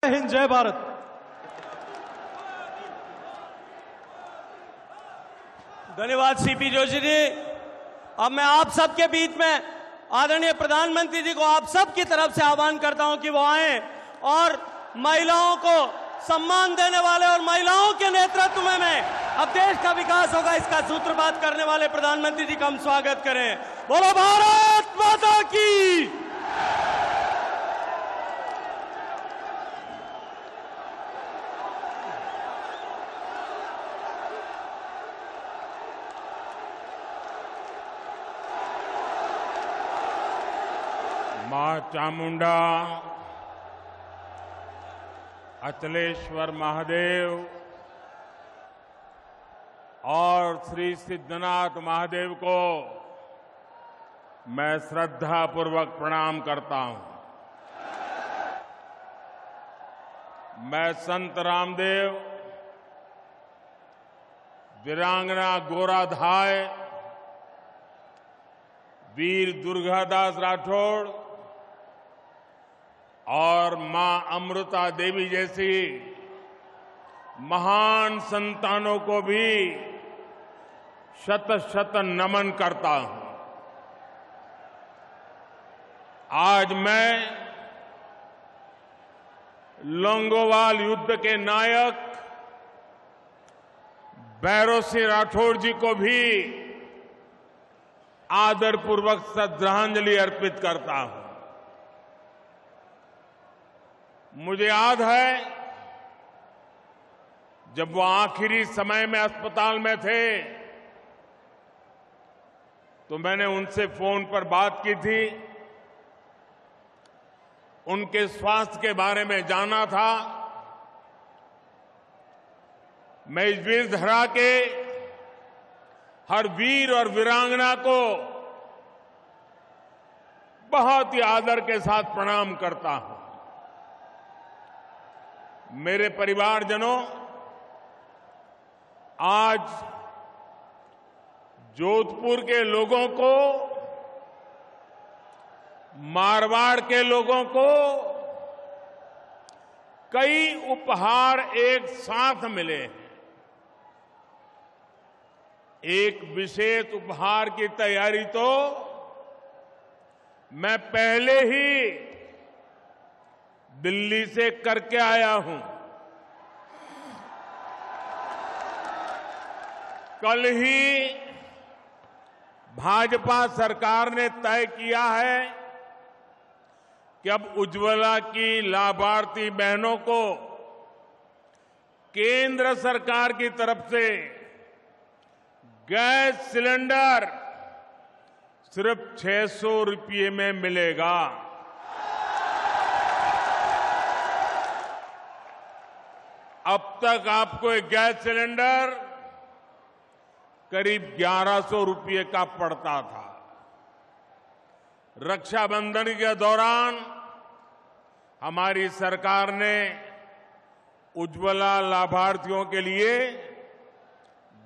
हिंद, जय भारत। धन्यवाद सीपी जोशी जी। अब मैं आप सबके बीच में आदरणीय प्रधानमंत्री जी को आप सब की तरफ से आह्वान करता हूं कि वो आए और महिलाओं को सम्मान देने वाले और महिलाओं के नेतृत्व में अब देश का विकास होगा, इसका सूत्रपात करने वाले प्रधानमंत्री जी का हम स्वागत करें। बोलो भारत माता की। मां चामुंडा, अचलेश्वर महादेव और श्री सिद्धनाथ महादेव को मैं श्रद्धापूर्वक प्रणाम करता हूं। मैं संत रामदेव, वीरांगना गोराधाय, वीर दुर्गादास राठौड़ और मां अमृता देवी जैसी महान संतानों को भी शत शत नमन करता हूं। आज मैं लोंगोवाल युद्ध के नायक भैरव सिंह राठौड़ जी को भी आदरपूर्वक श्रद्धांजलि अर्पित करता हूं। मुझे याद है जब वो आखिरी समय में अस्पताल में थे तो मैंने उनसे फोन पर बात की थी, उनके स्वास्थ्य के बारे में जाना था। मैं इस वीर धरा के हर वीर और वीरांगना को बहुत ही आदर के साथ प्रणाम करता हूं। मेरे परिवारजनों, आज जोधपुर के लोगों को, मारवाड़ के लोगों को कई उपहार एक साथ मिले हैं। एक विशेष उपहार की तैयारी तो मैं पहले ही दिल्ली से करके आया हूं। कल ही भाजपा सरकार ने तय किया है कि अब उज्ज्वला की लाभार्थी बहनों को केंद्र सरकार की तरफ से गैस सिलेंडर सिर्फ 600 रुपये में मिलेगा। अब तक आपको एक गैस सिलेंडर करीब 1100 रुपये का पड़ता था। रक्षाबंधन के दौरान हमारी सरकार ने उज्ज्वला लाभार्थियों के लिए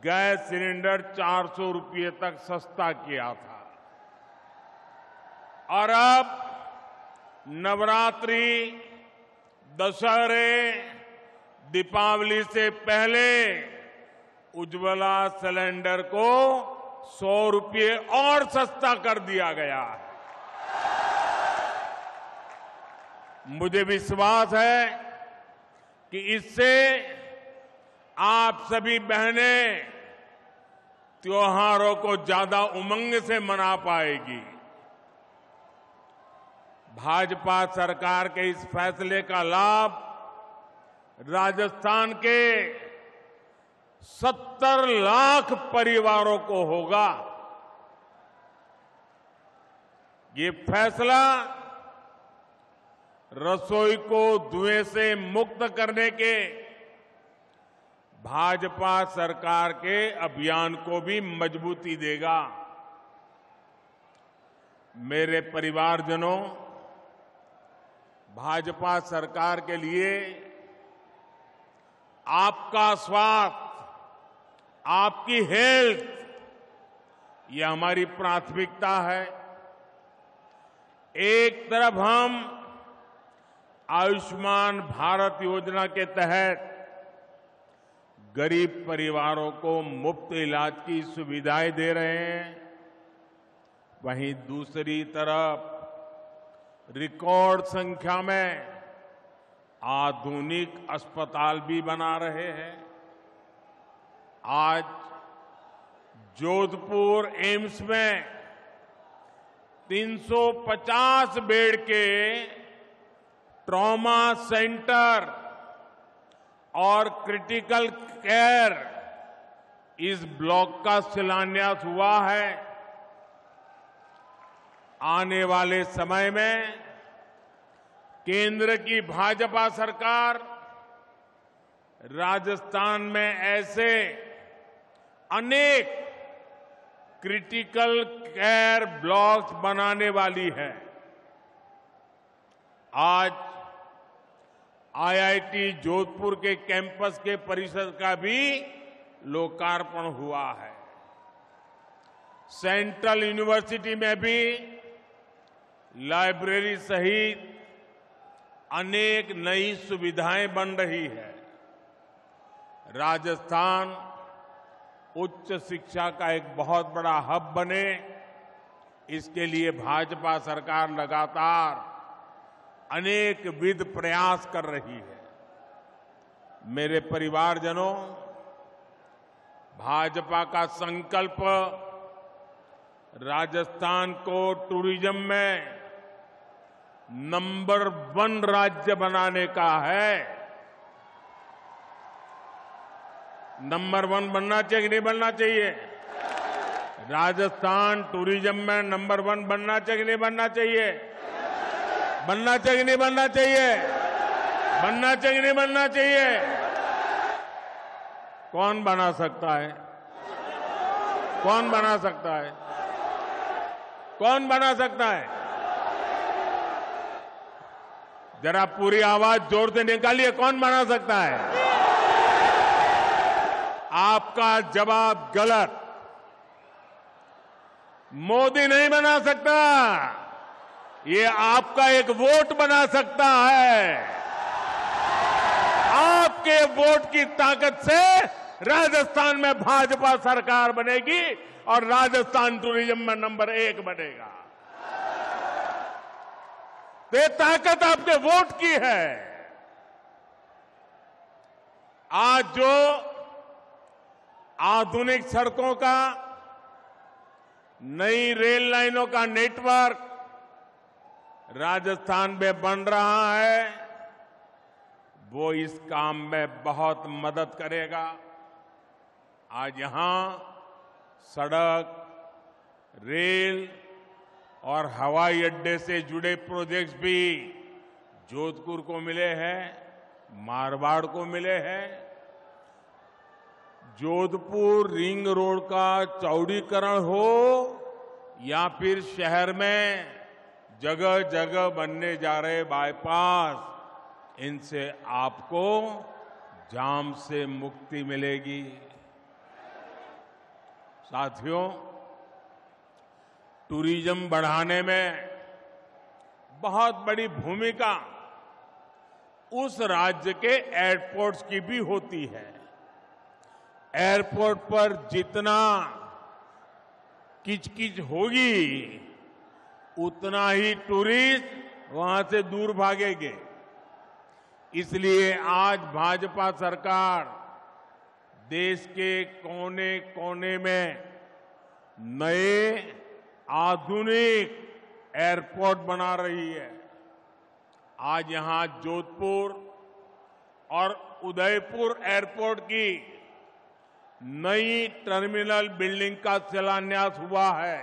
गैस सिलेंडर 400 रुपये तक सस्ता किया था। और अब नवरात्रि, दशहरे, दीपावली से पहले उज्ज्वला सिलेंडर को 100 रुपये और सस्ता कर दिया गया है। मुझे विश्वास है कि इससे आप सभी बहनें त्योहारों को ज्यादा उमंग से मना पाएगी। भाजपा सरकार के इस फैसले का लाभ राजस्थान के 70 लाख परिवारों को होगा। ये फैसला रसोई को धुएं से मुक्त करने के भाजपा सरकार के अभियान को भी मजबूती देगा। मेरे परिवारजनों, भाजपा सरकार के लिए आपका स्वास्थ्य, आपकी हेल्थ, ये हमारी प्राथमिकता है। एक तरफ हम आयुष्मान भारत योजना के तहत गरीब परिवारों को मुफ्त इलाज की सुविधाएं दे रहे हैं, वहीं दूसरी तरफ रिकॉर्ड संख्या में आधुनिक अस्पताल भी बना रहे हैं। आज जोधपुर एम्स में 350 बेड के ट्रॉमा सेंटर और क्रिटिकल केयर इस ब्लॉक का शिलान्यास हुआ है। आने वाले समय में केंद्र की भाजपा सरकार राजस्थान में ऐसे अनेक क्रिटिकल केयर ब्लॉक्स बनाने वाली है। आज आईआईटी जोधपुर के कैंपस के परिसर का भी लोकार्पण हुआ है। सेंट्रल यूनिवर्सिटी में भी लाइब्रेरी सहित अनेक नई सुविधाएं बन रही है। राजस्थान उच्च शिक्षा का एक बहुत बड़ा हब बने, इसके लिए भाजपा सरकार लगातार अनेक विध प्रयास कर रही है। मेरे परिवारजनों, भाजपा का संकल्प राजस्थान को टूरिज्म में नंबर 1 राज्य बनाने का है। नंबर 1 बनना चाहिए कि नहीं बनना चाहिए? राजस्थान टूरिज्म में नंबर 1 बनना चाहिए कि नहीं बनना चाहिए? बनना चाहिए कि नहीं बनना चाहिए? बनना चाहिए कि नहीं बनना चाहिए? कौन बना सकता है? कौन बना सकता है? कौन बना सकता है? जरा पूरी आवाज जोर से निकालिए, कौन बना सकता है? आपका जवाब गलत। मोदी नहीं बना सकता, ये आपका एक वोट बना सकता है। आपके वोट की ताकत से राजस्थान में भाजपा सरकार बनेगी और राजस्थान टूरिज्म में नंबर 1 बनेगा। तो ये ताकत आपके वोट की है। आज जो आधुनिक सड़कों का, नई रेल लाइनों का नेटवर्क राजस्थान में बन रहा है, वो इस काम में बहुत मदद करेगा। आज यहां सड़क, रेल और हवाई अड्डे से जुड़े प्रोजेक्ट्स भी जोधपुर को मिले हैं, मारवाड़ को मिले हैं। जोधपुर रिंग रोड का चौड़ीकरण हो या फिर शहर में जगह जगह बनने जा रहे बाईपास, इनसे आपको जाम से मुक्ति मिलेगी। साथियों, टूरिज्म बढ़ाने में बहुत बड़ी भूमिका उस राज्य के एयरपोर्ट्स की भी होती है। एयरपोर्ट पर जितना किचकिच होगी, उतना ही टूरिस्ट वहां से दूर भागेंगे। इसलिए आज भाजपा सरकार देश के कोने कोने में नए आधुनिक एयरपोर्ट बना रही है। आज यहां जोधपुर और उदयपुर एयरपोर्ट की नई टर्मिनल बिल्डिंग का शिलान्यास हुआ है।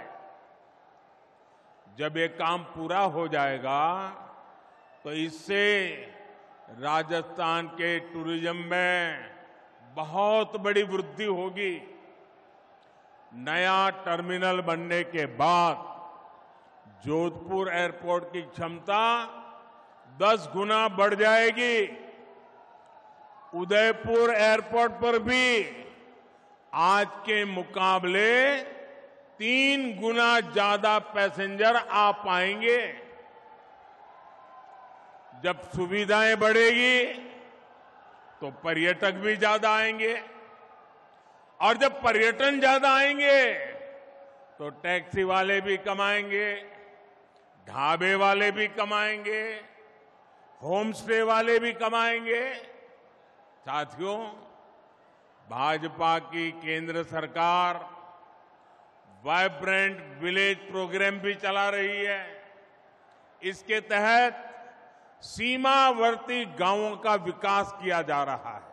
जब ये काम पूरा हो जाएगा तो इससे राजस्थान के टूरिज्म में बहुत बड़ी वृद्धि होगी। नया टर्मिनल बनने के बाद जोधपुर एयरपोर्ट की क्षमता 10 गुना बढ़ जाएगी। उदयपुर एयरपोर्ट पर भी आज के मुकाबले 3 गुना ज्यादा पैसेंजर आ पाएंगे। जब सुविधाएं बढ़ेगी तो पर्यटक भी ज्यादा आएंगे और जब पर्यटन ज्यादा आएंगे तो टैक्सी वाले भी कमाएंगे, ढाबे वाले भी कमाएंगे, होम स्टे वाले भी कमाएंगे। साथियों, भाजपा की केंद्र सरकार वाइब्रेंट विलेज प्रोग्राम भी चला रही है। इसके तहत सीमावर्ती गांवों का विकास किया जा रहा है।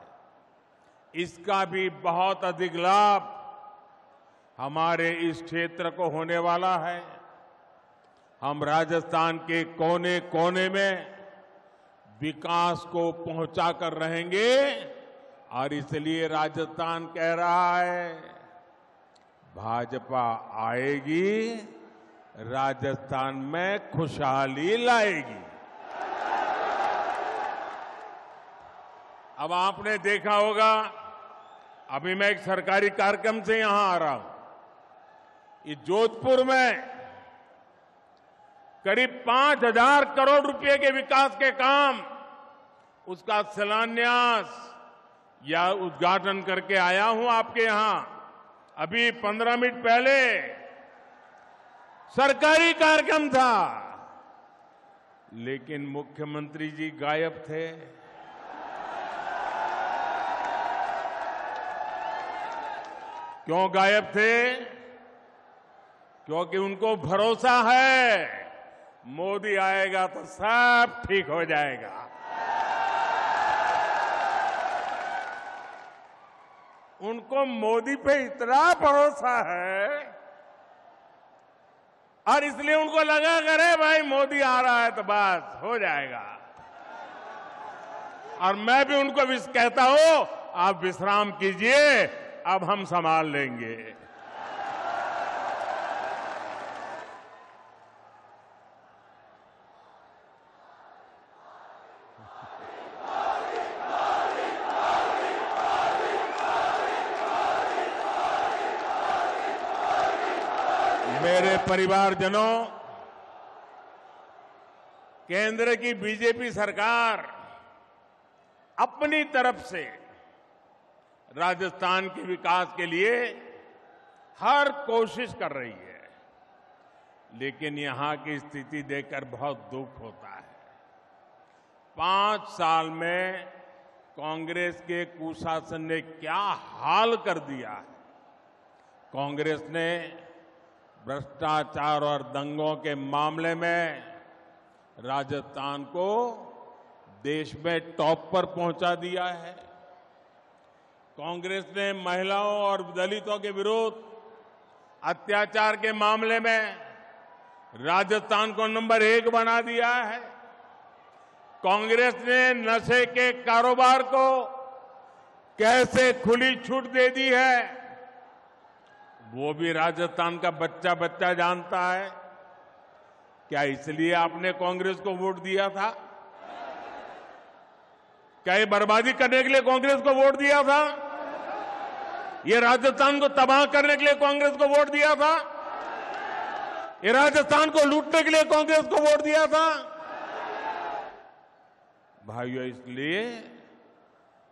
इसका भी बहुत अधिक लाभ हमारे इस क्षेत्र को होने वाला है। हम राजस्थान के कोने कोने में विकास को पहुंचा कर रहेंगे और इसलिए राजस्थान कह रहा है, भाजपा आएगी, राजस्थान में खुशहाली लाएगी। अब आपने देखा होगा, अभी मैं एक सरकारी कार्यक्रम से यहां आ रहा हूं। ये जोधपुर में करीब 5,000 करोड़ रुपए के विकास के काम, उसका शिलान्यास या उद्घाटन करके आया हूं आपके यहां। अभी 15 मिनट पहले सरकारी कार्यक्रम था, लेकिन मुख्यमंत्री जी गायब थे। क्यों गायब थे? क्योंकि उनको भरोसा है मोदी आएगा तो सब ठीक हो जाएगा। उनको मोदी पे इतना भरोसा है और इसलिए उनको लगा करे भाई मोदी आ रहा है तो बस हो जाएगा। और मैं भी उनको कहता हूं, आप विश्राम कीजिए, अब हम संभाल लेंगे। मेरे परिवारजनों, केंद्र की बीजेपी सरकार अपनी तरफ से राजस्थान के विकास के लिए हर कोशिश कर रही है, लेकिन यहां की स्थिति देखकर बहुत दुख होता है। 5 साल में कांग्रेस के कुशासन ने क्या हाल कर दिया है। कांग्रेस ने भ्रष्टाचार और दंगों के मामले में राजस्थान को देश में टॉप पर पहुंचा दिया है। कांग्रेस ने महिलाओं और दलितों के विरुद्ध अत्याचार के मामले में राजस्थान को नंबर 1 बना दिया है। कांग्रेस ने नशे के कारोबार को कैसे खुली छूट दे दी है, वो भी राजस्थान का बच्चा बच्चा जानता है। क्या इसलिए आपने कांग्रेस को वोट दिया था? क्या ये बर्बादी करने के लिए कांग्रेस को वोट दिया था? ये राजस्थान को तबाह करने के लिए कांग्रेस को वोट दिया था? ये राजस्थान को लूटने के लिए कांग्रेस को वोट दिया था? भाइयों, इसलिए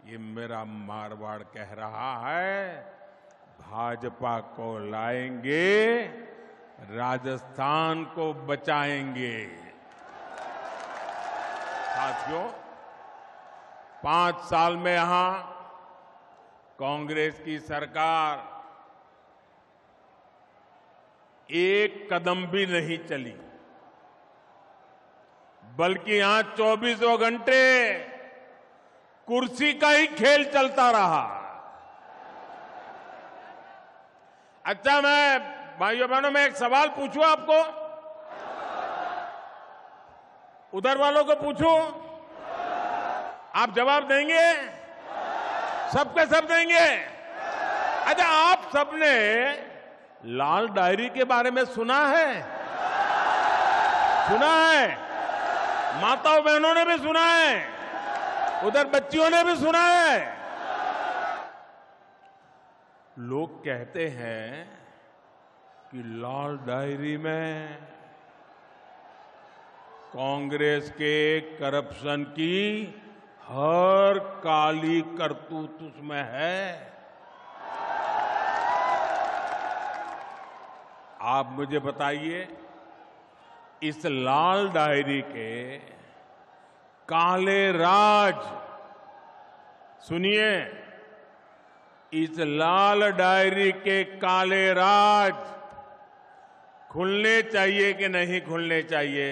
ये मेरा मारवाड़ कह रहा है, भाजपा को लाएंगे, राजस्थान को बचाएंगे। साथियों, 5 साल में यहां कांग्रेस की सरकार एक कदम भी नहीं चली, बल्कि यहां 24 घंटे कुर्सी का ही खेल चलता रहा। अच्छा, मैं भाइयों बहनों में एक सवाल पूछूं आपको, उधर वालों को पूछूं, आप जवाब देंगे? सबके सब देंगे? अच्छा, आप सबने लाल डायरी के बारे में सुना है? सुना है? माताओं बहनों ने भी सुना है, उधर बच्चियों ने भी सुना है। लोग कहते हैं कि लाल डायरी में कांग्रेस के करप्शन की हर काली करतूत उसमें है। आप मुझे बताइए, इस लाल डायरी के काले राज, सुनिए, इस लाल डायरी के काले राज खुलने चाहिए कि नहीं खुलने चाहिए?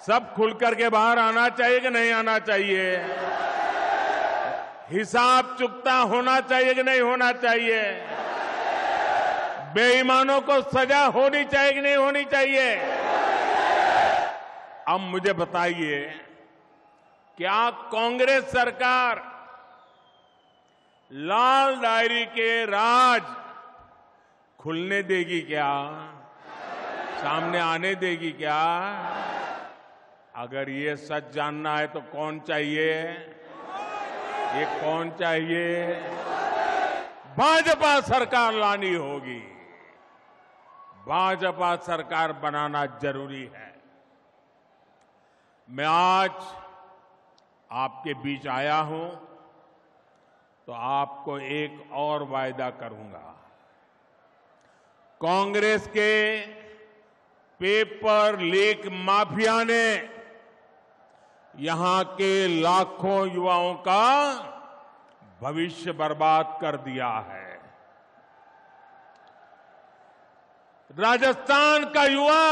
सब खुल करके बाहर आना चाहिए कि नहीं आना चाहिए? हिसाब चुकता होना चाहिए कि नहीं होना चाहिए? बेईमानों को सजा होनी चाहिए कि नहीं होनी चाहिए? अब मुझे बताइए, क्या कांग्रेस सरकार लाल डायरी के राज खुलने देगी क्या? सामने आने देगी क्या? अगर ये सच जानना है तो कौन चाहिए? ये कौन चाहिए? भाजपा सरकार लानी होगी। भाजपा सरकार बनाना जरूरी है। मैं आज आपके बीच आया हूं तो आपको एक और वायदा करूंगा। कांग्रेस के पेपर लीक माफिया ने यहां के लाखों युवाओं का भविष्य बर्बाद कर दिया है। राजस्थान का युवा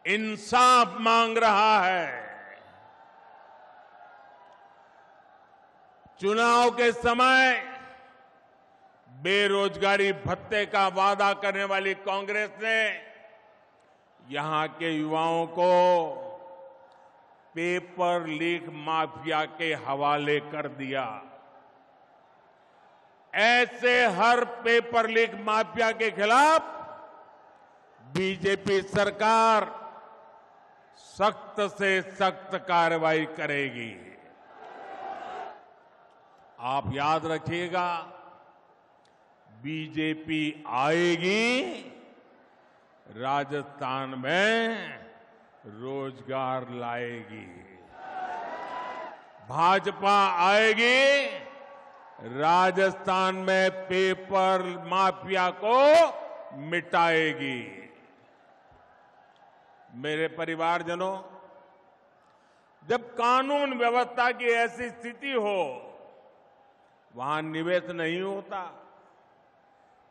इंसाफ मांग रहा है। चुनाव के समय बेरोजगारी भत्ते का वादा करने वाली कांग्रेस ने यहां के युवाओं को पेपर लीक माफिया के हवाले कर दिया। ऐसे हर पेपर लीक माफिया के खिलाफ बीजेपी सरकार सख्त से सख्त कार्रवाई करेगी। आप याद रखिएगा, बीजेपी आएगी, राजस्थान में रोजगार लाएगी। भाजपा आएगी, राजस्थान में पेपर माफिया को मिटाएगी। मेरे परिवारजनों, जब कानून व्यवस्था की ऐसी स्थिति हो, वहां निवेश नहीं होता,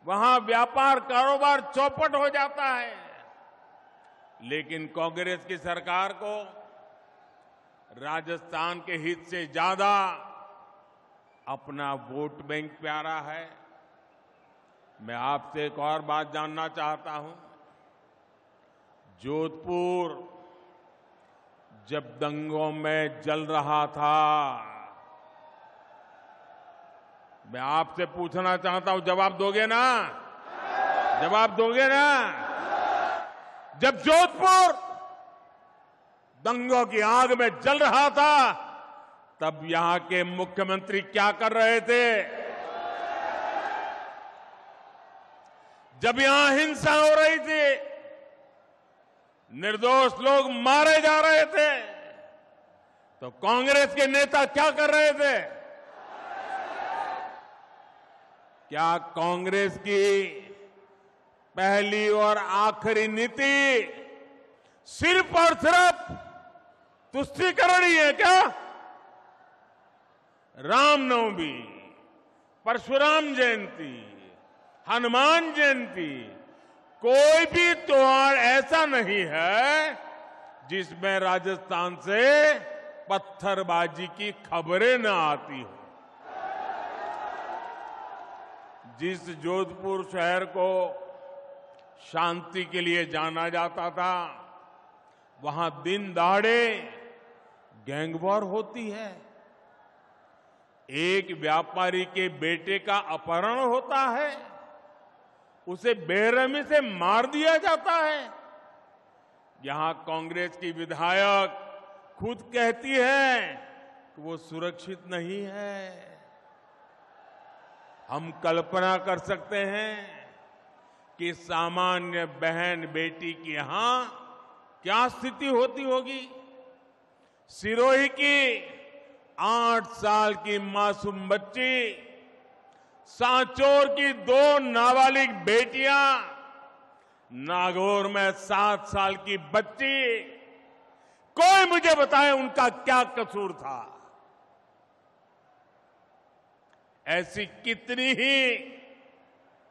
वहां व्यापार कारोबार चौपट हो जाता है। लेकिन कांग्रेस की सरकार को राजस्थान के हित से ज्यादा अपना वोट बैंक प्यारा है। मैं आपसे एक और बात जानना चाहता हूं। जोधपुर जब दंगों में जल रहा था, मैं आपसे पूछना चाहता हूं, जवाब दोगे ना? जवाब दोगे ना? जब जोधपुर दंगों की आग में जल रहा था, तब यहां के मुख्यमंत्री क्या कर रहे थे? जब यहां हिंसा हो रही थी, निर्दोष लोग मारे जा रहे थे, तो कांग्रेस के नेता क्या कर रहे थे? क्या कांग्रेस की पहली और आखिरी नीति सिर्फ और सिर्फ तुष्टीकरण ही है क्या? रामनवमी, परशुराम जयंती, हनुमान जयंती, कोई भी त्योहार ऐसा नहीं है जिसमें राजस्थान से पत्थरबाजी की खबरें न आती हो। जिस जोधपुर शहर को शांति के लिए जाना जाता था, वहां दिन दहाड़े गैंगवॉर होती है। एक व्यापारी के बेटे का अपहरण होता है, उसे बेरहमी से मार दिया जाता है। यहां कांग्रेस की विधायक खुद कहती है कि वो सुरक्षित नहीं है। हम कल्पना कर सकते हैं कि सामान्य बहन बेटी की यहां क्या स्थिति होती होगी। सिरोही की 8 साल की मासूम बच्ची, सांचौर की 2 नाबालिग बेटियां, नागौर में 7 साल की बच्ची, कोई मुझे बताए उनका क्या कसूर था। ऐसी कितनी ही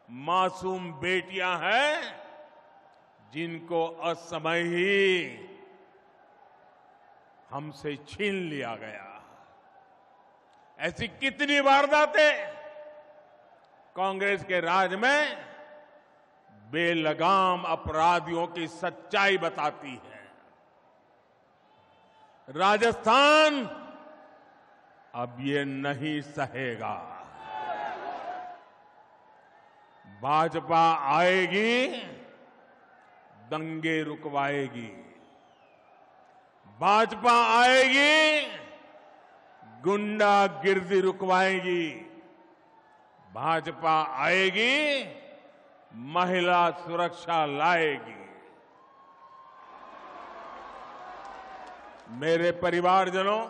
मासूम बेटियां हैं जिनको असमय ही हमसे छीन लिया गया। ऐसी कितनी वारदातें कांग्रेस के राज में बेलगाम अपराधियों की सच्चाई बताती है। राजस्थान अब ये नहीं सहेगा। भाजपा आएगी, दंगे रुकवाएगी। भाजपा आएगी, गुंडागिर्दी रुकवाएगी। भाजपा आएगी, महिला सुरक्षा लाएगी। मेरे परिवारजनों,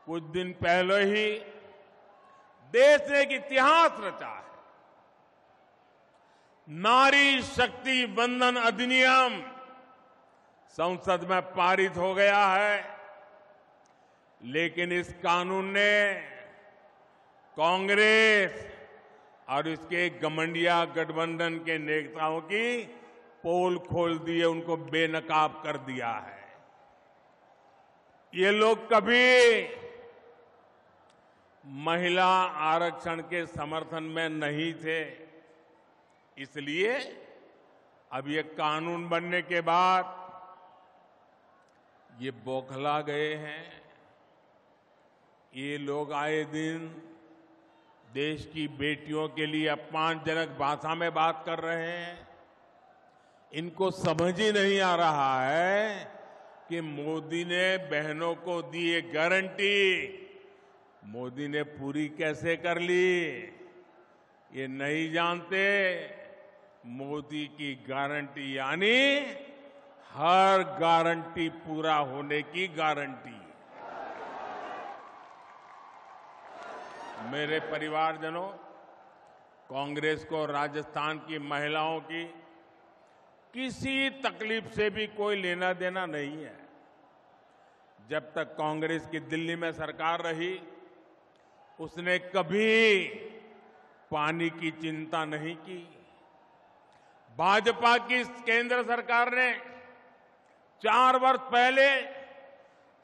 कुछ दिन पहले ही देश ने एक इतिहास रचा है। नारी शक्ति वंदन अधिनियम संसद में पारित हो गया है, लेकिन इस कानून ने कांग्रेस और इसके घमंडिया गठबंधन के नेताओं की पोल खोल दी है, उनको बेनकाब कर दिया है। ये लोग कभी महिला आरक्षण के समर्थन में नहीं थे, इसलिए अब ये कानून बनने के बाद ये बौखला गए हैं। ये लोग आए दिन देश की बेटियों के लिए अपमानजनक भाषा में बात कर रहे हैं। इनको समझ ही नहीं आ रहा है कि मोदी ने बहनों को दी एक गारंटी, मोदी ने पूरी कैसे कर ली। ये नहीं जानते मोदी की गारंटी यानी हर गारंटी पूरा होने की गारंटी। मेरे परिवारजनों, कांग्रेस को राजस्थान की महिलाओं की किसी तकलीफ से भी कोई लेना देना नहीं है। जब तक कांग्रेस की दिल्ली में सरकार रही, उसने कभी पानी की चिंता नहीं की। भाजपा की केंद्र सरकार ने 4 वर्ष पहले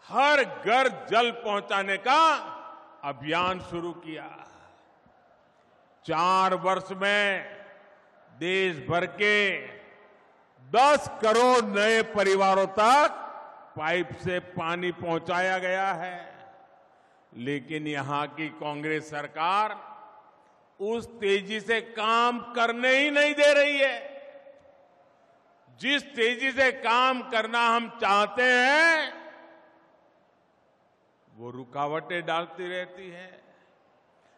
हर घर जल पहुंचाने का अभियान शुरू किया। 4 वर्ष में देश भर के 10 करोड़ नए परिवारों तक पाइप से पानी पहुंचाया गया है। लेकिन यहां की कांग्रेस सरकार उस तेजी से काम करने ही नहीं दे रही है। जिस तेजी से काम करना हम चाहते हैं, वो रुकावटें डालती रहती है।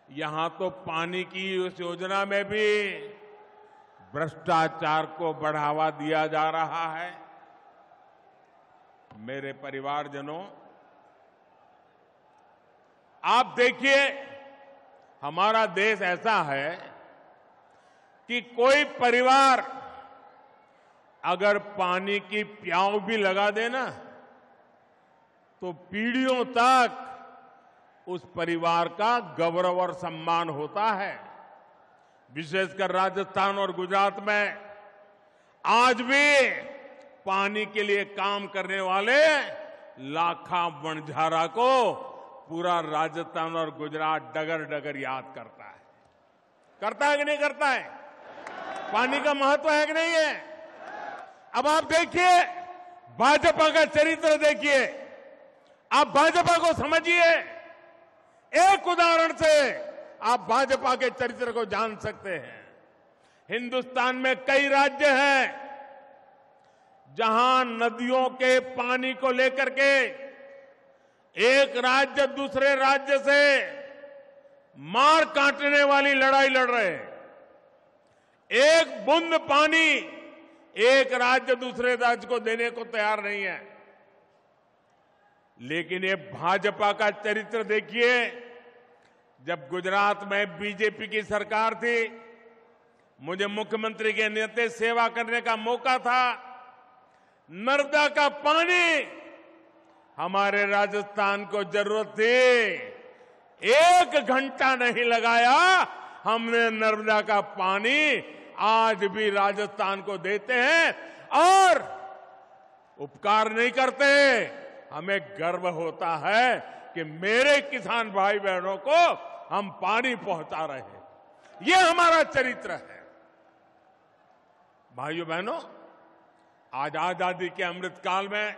यहां तो पानी की उस योजना में भी भ्रष्टाचार को बढ़ावा दिया जा रहा है। मेरे परिवारजनों, आप देखिए, हमारा देश ऐसा है कि कोई परिवार अगर पानी की प्याऊ भी लगा देना तो पीढ़ियों तक उस परिवार का गौरव और सम्मान होता है। विशेषकर राजस्थान और गुजरात में आज भी पानी के लिए काम करने वाले लाखा वणझारा को पूरा राजस्थान और गुजरात डगर डगर याद करता है कि नहीं करता है? पानी का महत्व है कि नहीं है? अब आप देखिए, भाजपा का चरित्र देखिए, आप भाजपा को समझिए। एक उदाहरण से आप भाजपा के चरित्र को जान सकते हैं। हिंदुस्तान में कई राज्य हैं जहां नदियों के पानी को लेकर के एक राज्य दूसरे राज्य से मार काटने वाली लड़ाई लड़ रहे हैं। एक बूंद पानी एक राज्य दूसरे राज्य को देने को तैयार नहीं है। लेकिन ये भाजपा का चरित्र देखिए, जब गुजरात में बीजेपी की सरकार थी, मुझे मुख्यमंत्री के नाते सेवा करने का मौका था। नर्मदा का पानी हमारे राजस्थान को जरूरत थी, 1 घंटा नहीं लगाया, हमने नर्मदा का पानी आज भी राजस्थान को देते हैं और उपकार नहीं करते। हमें गर्व होता है कि मेरे किसान भाई बहनों को हम पानी पहुंचा रहे हैं। ये हमारा चरित्र है। भाइयों बहनों, आज आजादी के अमृत काल में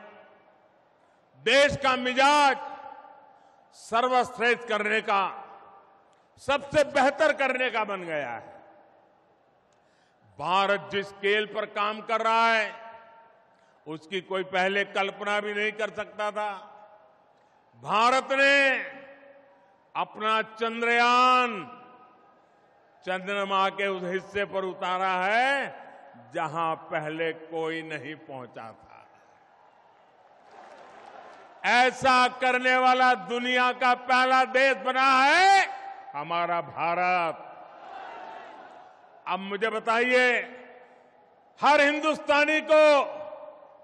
देश का मिजाज सर्वश्रेष्ठ करने का, सबसे बेहतर करने का बन गया है। भारत जिस स्केल पर काम कर रहा है, उसकी कोई पहले कल्पना भी नहीं कर सकता था। भारत ने अपना चंद्रयान चंद्रमा के उस हिस्से पर उतारा है जहां पहले कोई नहीं पहुंचा था। ऐसा करने वाला दुनिया का पहला देश बना है हमारा भारत। अब मुझे बताइए, हर हिंदुस्तानी को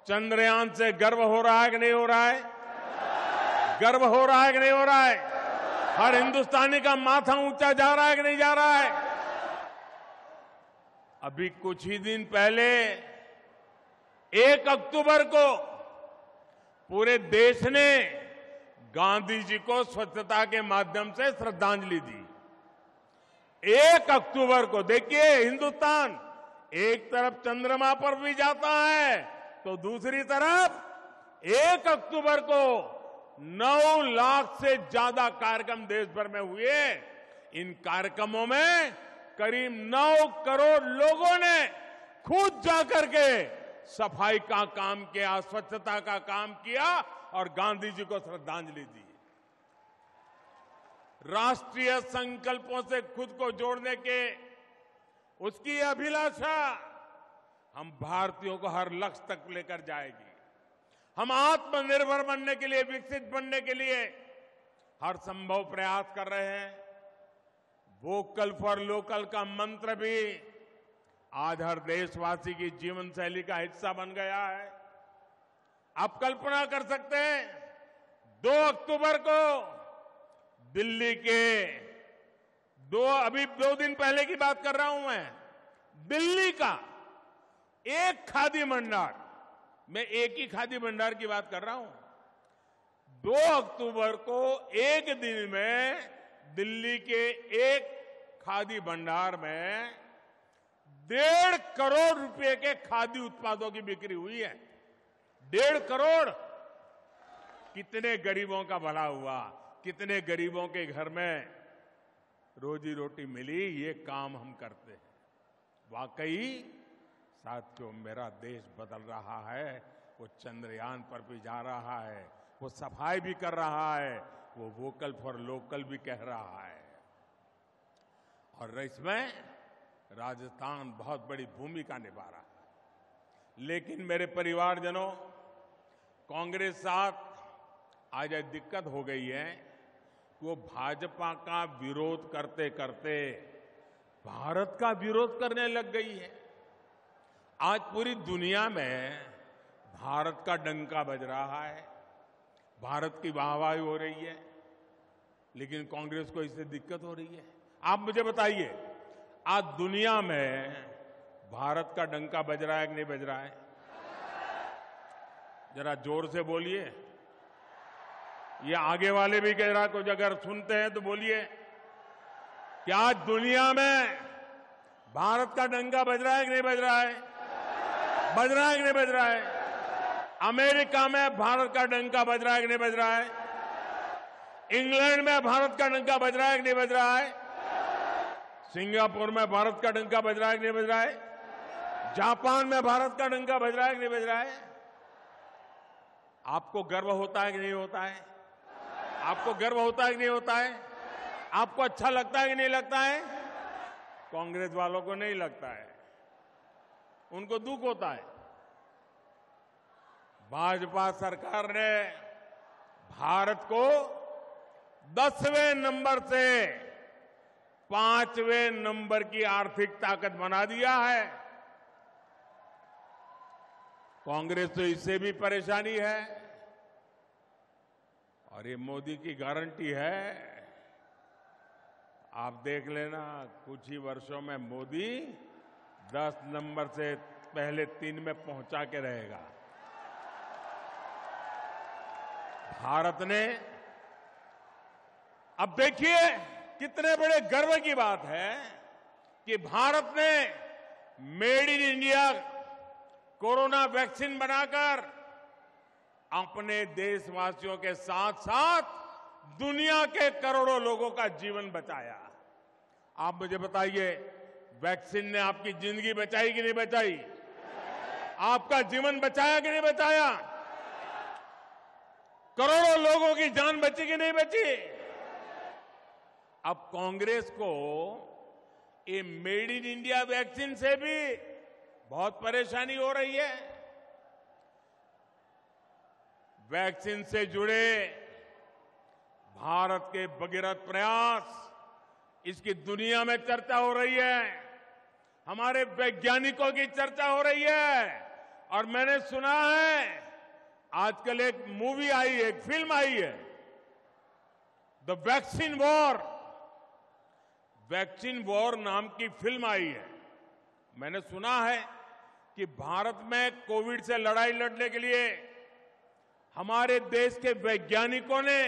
चंद्रयान से गर्व हो रहा है कि नहीं हो रहा है? गर्व हो रहा है कि नहीं हो रहा है? हर हिंदुस्तानी का माथा ऊंचा जा रहा है कि नहीं जा रहा है? अभी कुछ ही दिन पहले 1 अक्टूबर को पूरे देश ने गांधी जी को स्वच्छता के माध्यम से श्रद्धांजलि दी। 1 अक्टूबर को देखिए, हिंदुस्तान एक तरफ चंद्रमा पर भी जाता है तो दूसरी तरफ 1 अक्टूबर को 9 लाख से ज्यादा कार्यक्रम देश भर में हुए। इन कार्यक्रमों में करीब 9 करोड़ लोगों ने खुद जाकर के सफाई का काम किया, स्वच्छता का काम किया और गांधी जी को श्रद्धांजलि दी। राष्ट्रीय संकल्पों से खुद को जोड़ने के उसकी अभिलाषा हम भारतीयों को हर लक्ष्य तक लेकर जाएगी। हम आत्मनिर्भर बनने के लिए, विकसित बनने के लिए हर संभव प्रयास कर रहे हैं। वोकल फॉर लोकल का मंत्र भी आज हर देशवासी की जीवन शैली का हिस्सा बन गया है। आप कल्पना कर सकते हैं, 2 अक्टूबर को दिल्ली के अभी 2 दिन पहले की बात कर रहा हूं मैं, दिल्ली का एक खादी भंडार, मैं एक ही खादी भंडार की बात कर रहा हूं, 2 अक्टूबर को एक दिन में दिल्ली के एक खादी भंडार में 1.5 करोड़ रुपए के खादी उत्पादों की बिक्री हुई है। 1.5 करोड़। कितने गरीबों का भला हुआ, कितने गरीबों के घर में रोजी रोटी मिली, ये काम हम करते हैं। वाकई साथियों, मेरा देश बदल रहा है। वो चंद्रयान पर भी जा रहा है, वो सफाई भी कर रहा है, वो वोकल फॉर लोकल भी कह रहा है। और इसमें राजस्थान बहुत बड़ी भूमिका निभा रहा है। लेकिन मेरे परिवारजनों, कांग्रेस साथ आज एक दिक्कत हो गई है, वो भाजपा का विरोध करते करते भारत का विरोध करने लग गई है। आज पूरी दुनिया में भारत का डंका बज रहा है, भारत की वाहवाही हो रही है, लेकिन कांग्रेस को इससे दिक्कत हो रही है। आप मुझे बताइए, आज दुनिया में भारत का डंका बज रहा है कि नहीं बज रहा है? जरा जोर से बोलिए। ये आगे वाले भी कह रहा, कुछ अगर सुनते हैं तो बोलिए। क्या आज दुनिया में भारत का डंका बज रहा है कि नहीं बज रहा है? बज रहा है कि नहीं बज रहा है? अमेरिका में भारत का डंका बज रहा है कि नहीं बज रहा है? इंग्लैंड में भारत का डंका बज रहा है कि नहीं बज रहा है? सिंगापुर में भारत का डंका बज रहा है कि नहीं बज रहा है? जापान में भारत का डंका बज रहा है कि नहीं बज रहा है? आपको गर्व होता है कि नहीं होता है? आपको गर्व होता है कि नहीं होता है? आपको अच्छा लगता है कि नहीं लगता है? कांग्रेस वालों को नहीं लगता है। उनको दुख होता है। भाजपा सरकार ने भारत को 10वें नंबर से 5वें नंबर की आर्थिक ताकत बना दिया है। कांग्रेस तो इससे भी परेशानी है और ये मोदी की गारंटी है। आप देख लेना, कुछ ही वर्षों में मोदी 10 नंबर से पहले 3 में पहुंचा के रहेगा। भारत ने, अब देखिए कितने बड़े गर्व की बात है कि भारत ने made in India corona vaccine बनाकर अपने देशवासियों के साथ साथ दुनिया के करोड़ों लोगों का जीवन बचाया। आप मुझे बताइए, वैक्सीन ने आपकी जिंदगी बचाई कि नहीं बचाई? आपका जीवन बचाया कि नहीं बचाया? करोड़ों लोगों की जान बची कि नहीं बची? अब कांग्रेस को ये मेड इन इंडिया वैक्सीन से भी बहुत परेशानी हो रही है। वैक्सीन से जुड़े भारत के भगीरथ प्रयास, इसकी दुनिया में चर्चा हो रही है, हमारे वैज्ञानिकों की चर्चा हो रही है। और मैंने सुना है आजकल एक मूवी आई है, एक फिल्म आई है, the vaccine war. Vaccine war नाम की फिल्म आई है। मैंने सुना है कि भारत में कोविड से लड़ाई लड़ने के लिए हमारे देश के वैज्ञानिकों ने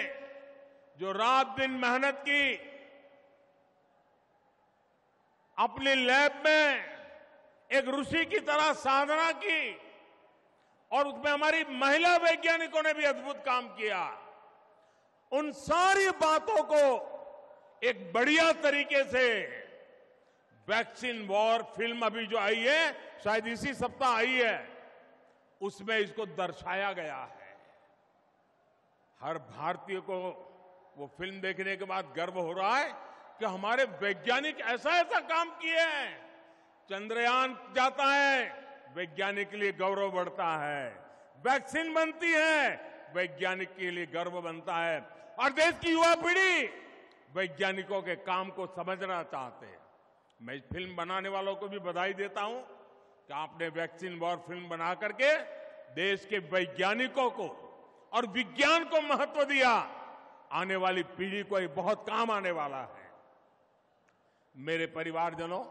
जो रात दिन मेहनत की, अपनी लैब में एक ऋषि की तरह साधना की, और उसमें हमारी महिला वैज्ञानिकों ने भी अद्भुत काम किया। उन सारी बातों को एक बढ़िया तरीके से वैक्सीन वॉर फिल्म अभी जो आई है, शायद इसी सप्ताह आई है, उसमें इसको दर्शाया गया है। हर भारतीय को वो फिल्म देखने के बाद गर्व हो रहा है कि हमारे वैज्ञानिक ऐसा ऐसा काम किए हैं। चंद्रयान जाता है, वैज्ञानिक के लिए गौरव बढ़ता है। वैक्सीन बनती है, वैज्ञानिक के लिए गर्व बनता है। और देश की युवा पीढ़ी वैज्ञानिकों के काम को समझना चाहते हैं। मैं इस फिल्म बनाने वालों को भी बधाई देता हूं कि आपने वैक्सीन वॉर फिल्म बना करके देश के वैज्ञानिकों को और विज्ञान को महत्व दिया। आने वाली पीढ़ी को ये बहुत काम आने वाला है। मेरे परिवारजनों,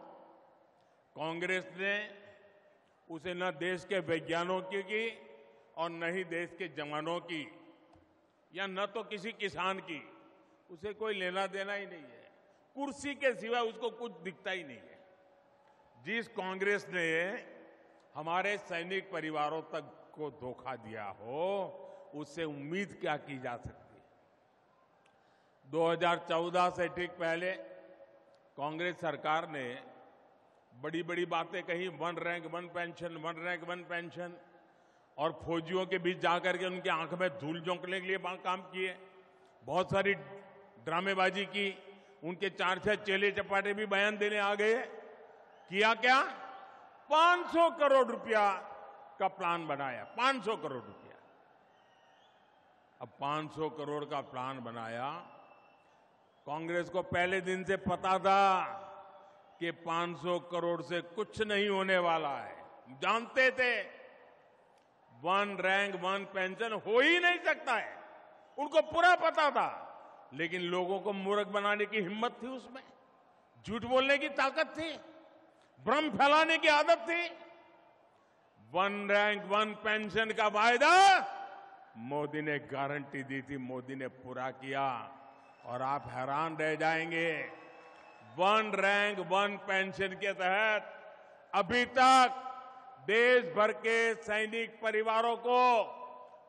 कांग्रेस ने उसे न देश के वैज्ञानिकों की और न ही देश के जवानों की, या न तो किसी किसान की, उसे कोई लेना देना ही नहीं है। कुर्सी के सिवा उसको कुछ दिखता ही नहीं है। जिस कांग्रेस ने हमारे सैनिक परिवारों तक को धोखा दिया हो, उससे उम्मीद क्या की जा सकती है? 2014 से ठीक पहले कांग्रेस सरकार ने बड़ी बड़ी बातें कही, 1 रैंक 1 पेंशन, 1 रैंक 1 पेंशन, और फौजियों के बीच जाकर के उनके आंख में धूल झोंकने के लिए काम किए। बहुत सारी ड्रामेबाजी की, उनके 4-6 चेले चपाटे भी बयान देने आ गए। किया क्या? 500 करोड़ रुपया का प्लान बनाया, 500 करोड़ रुपया। अब 500 करोड़ का प्लान बनाया। कांग्रेस को पहले दिन से पता था कि 500 करोड़ से कुछ नहीं होने वाला है। जानते थे 1 रैंक 1 पेंशन हो ही नहीं सकता है, उनको पूरा पता था। लेकिन लोगों को मूर्ख बनाने की हिम्मत थी, उसमें झूठ बोलने की ताकत थी, भ्रम फैलाने की आदत थी। 1 रैंक 1 पेंशन का वायदा मोदी ने गारंटी दी थी, मोदी ने पूरा किया। और आप हैरान रह जाएंगे, 1 रैंक 1 पेंशन के तहत अभी तक देश भर के सैनिक परिवारों को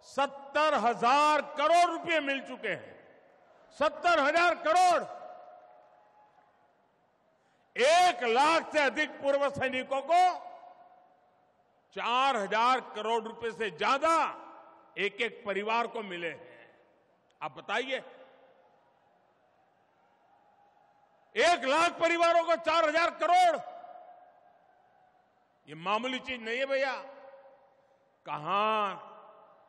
70,000 करोड़ रुपए मिल चुके हैं। 70,000 करोड़। 1 लाख से अधिक पूर्व सैनिकों को 4,000 करोड़ रुपए से ज्यादा एक एक परिवार को मिले हैं। आप बताइए, 1 लाख परिवारों को 4,000 करोड़, ये मामूली चीज नहीं है भैया। कहां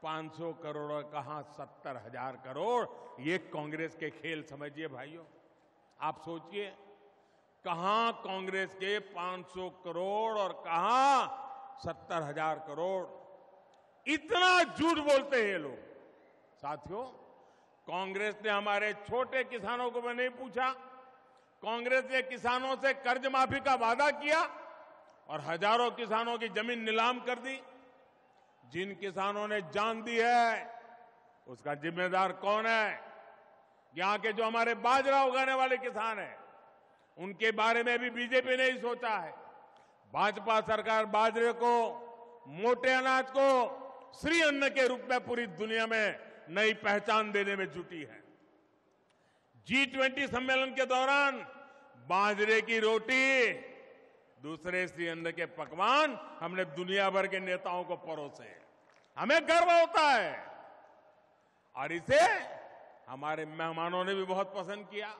500 करोड़ और कहां 70,000 करोड़, ये कांग्रेस के खेल समझिए भाइयों। आप सोचिए, कहां कांग्रेस के 500 करोड़ और कहां 70,000 करोड़। इतना झूठ बोलते हैं ये लोग। साथियों, कांग्रेस ने हमारे छोटे किसानों को भी नहीं पूछा। कांग्रेस ने किसानों से कर्ज माफी का वादा किया और हजारों किसानों की जमीन नीलाम कर दी। जिन किसानों ने जान दी है, उसका जिम्मेदार कौन है? यहां के जो हमारे बाजरा उगाने वाले किसान हैं, उनके बारे में भी बीजेपी ने ही सोचा है। भाजपा सरकार बाजरे को, मोटे अनाज को श्री अन्न के रूप में पूरी दुनिया में नई पहचान देने में जुटी है। G20 सम्मेलन के दौरान बाजरे की रोटी, दूसरे श्री अन्न के पकवान हमने दुनिया भर के नेताओं को परोसे। हमें गर्व होता है और इसे हमारे मेहमानों ने भी बहुत पसंद किया।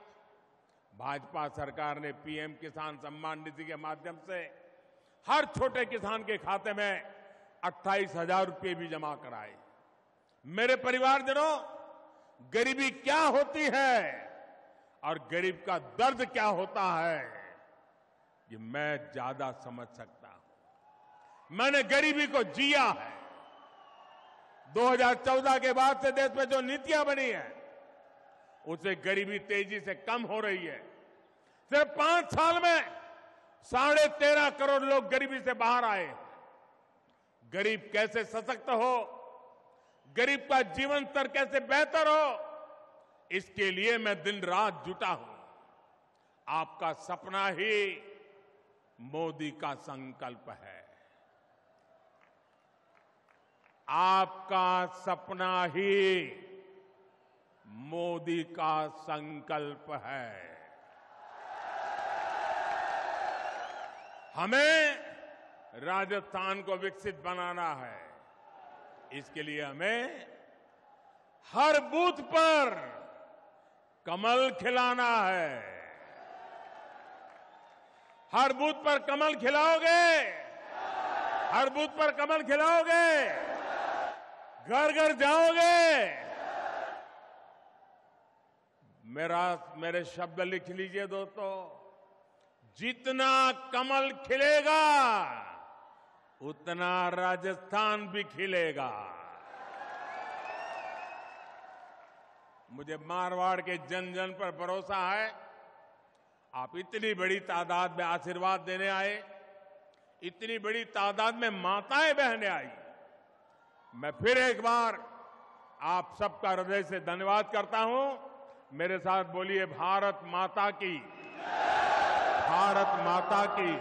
भाजपा सरकार ने पीएम किसान सम्मान निधि के माध्यम से हर छोटे किसान के खाते में 28,000 रुपये भी जमा कराए। मेरे परिवारजनों, गरीबी क्या होती है और गरीब का दर्द क्या होता है, ये मैं ज्यादा समझ सकता हूं। मैंने गरीबी को जिया है। 2014 के बाद से देश में जो नीतियां बनी है, उससे गरीबी तेजी से कम हो रही है। सिर्फ 5 साल में 13.5 करोड़ लोग गरीबी से बाहर आए। गरीब कैसे सशक्त हो, गरीब का जीवन स्तर कैसे बेहतर हो, इसके लिए मैं दिन रात जुटा हूं। आपका सपना ही मोदी का संकल्प है। आपका सपना ही मोदी का संकल्प है। हमें राजस्थान को विकसित बनाना है। इसके लिए हमें हर बूथ पर कमल खिलाना है। हर बूथ पर कमल खिलाओगे, हर बूथ पर कमल खिलाओगे, घर घर जाओगे। मेरे शब्द लिख लीजिए दोस्तों, जितना कमल खिलेगा उतना राजस्थान भी खिलेगा। मुझे मारवाड़ के जन जन पर भरोसा है। आप इतनी बड़ी तादाद में आशीर्वाद देने आए, इतनी बड़ी तादाद में माताएं बहनें आई। मैं फिर एक बार आप सबका हृदय से धन्यवाद करता हूं। मेरे साथ बोलिए, भारत माता की, भारत माता की।